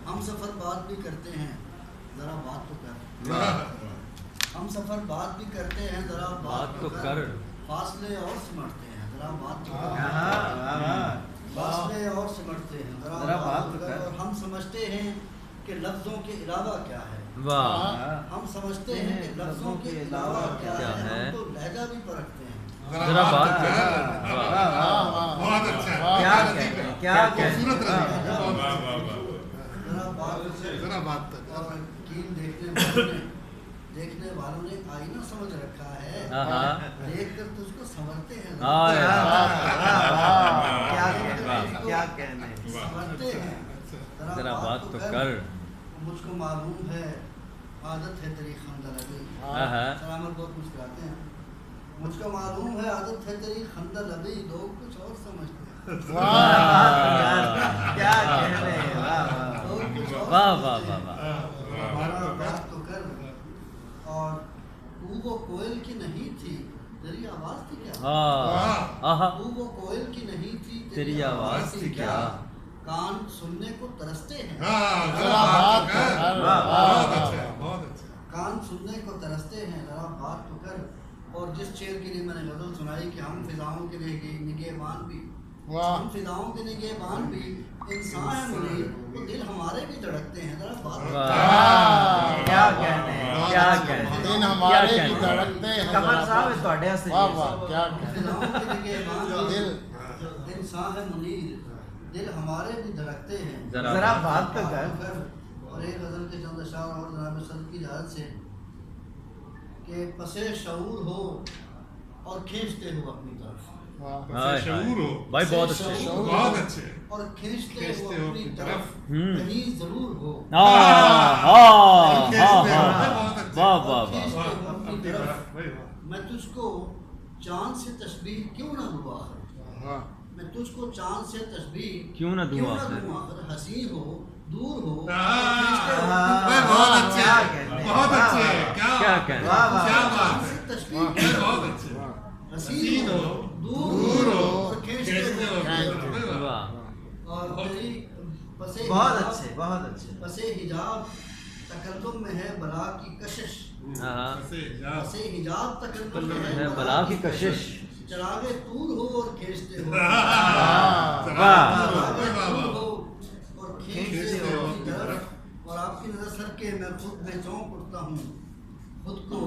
ہم سفر بات بھی کرتے ہیں ذرا بات تو کر، ہم سفر بات بھی کرتے ہیں ذرا بات تو کر، فاصلے اور سمٹتے ہیں ذرا بات تو کر، فاصلے اور سمٹتے ہیں ذرا بات تو کر، اور ہم سمجھتے ہیں کہ لفظوں کے علاوہ کیا ہے، ہم سمجھتے ہیں کہ لفظوں کے علاوہ کیا ہے، ہم تو لہجہ بھی پرکھتے ہیں ذرا بات کر۔ بہت اچھا، کیا خوبصورت ذرا بات اور یقین دیکھنے والوں نے آئینہ سمجھ رکھا ہے، دیکھ کر تجھ کو سنورتے ہیں، کیا کہنے، سنورتے ہیں ذرا بات تو کر۔ مجھ کو معلوم ہے عادت ہے تیری خندہ لبی، سلامت بہت مسکراتے ہیں، مجھ کو معلوم ہے عادت ہے تیری خندہ لبی، لوگ کچھ اور سمجھتے ہیں، کیا کہنے، لوگ کچھ اور واہ واہ سمجھتے واہ ہیں، واہ، ہمارا بات تو کر، اور وہ کوئل کی نہیں تھی تیری آواز تھی کیا، وہ کوئل کی نہیں تھی تیری آواز تھی کیا، کان سننے کو ترستے ہیں، کان سننے کو ترستے ہیں ذرا بات تو کر۔ اور جس شعر کے لیے میں نے غزل سنائی کہ ہم فضاؤں کے نگہبان بھی، ہم فضاؤں کے نگہبان بھی انسان ہیں منیر، تو دل ہمارے بھی دھڑکتے ہیں ذرا بات تو کر۔ کیا کہنے، کیا کہنے، دن ہمارے بھی دھڑکتے ہیں، کمر صاحب تواڈے واسطے کیا فضاؤں کے نگہبان بھی انسان ہے منیر، دل ہمارے بھی دھڑکتے ہیں ذرا بات تو کر۔ اور ایک غزل کے چند اشعار اور جناب صدر کی اجازت سے کہ پسے شعور ہو اور کھینچتے ہو اپنی طرف، شعور ہو بھائی، بہت اچھے، بہت اچھے، اور کھینچتے ہو اپنی طرف، کہیں ضرور ہو، واہ واہ کھینچتے واہ، ہو اپنی طرف، میں تجھ کو چاند سے تشبیہ کیوں نہ دوں آخر، میں تجھ کو چاند سے تشبیہ کیوں نہ دوں آخر، حسین ہو دور ہو، بہت اچھے، بہت اچھے، کیا کہنے، کیا بات چاند ہے، سے تشبیہ بہت اچھے، حسین ہو دور ہو اور کھینچتے ہو، واہ، اور تیری پسے بہت اچھے، بہت اچھے، پسے حجاب تکلم میں ہے بلا کی کشش، پسے حجاب تکلم میں ہے بلا کی کشش، چراغے طور ہو اور کھینچتے ہو، واہ، چراغے طور ہو اور کھینچتے ہو اپنی طرف، اور آپ کی نظر سر کے میں خود میں چونک اٹھتا ہوں خود کو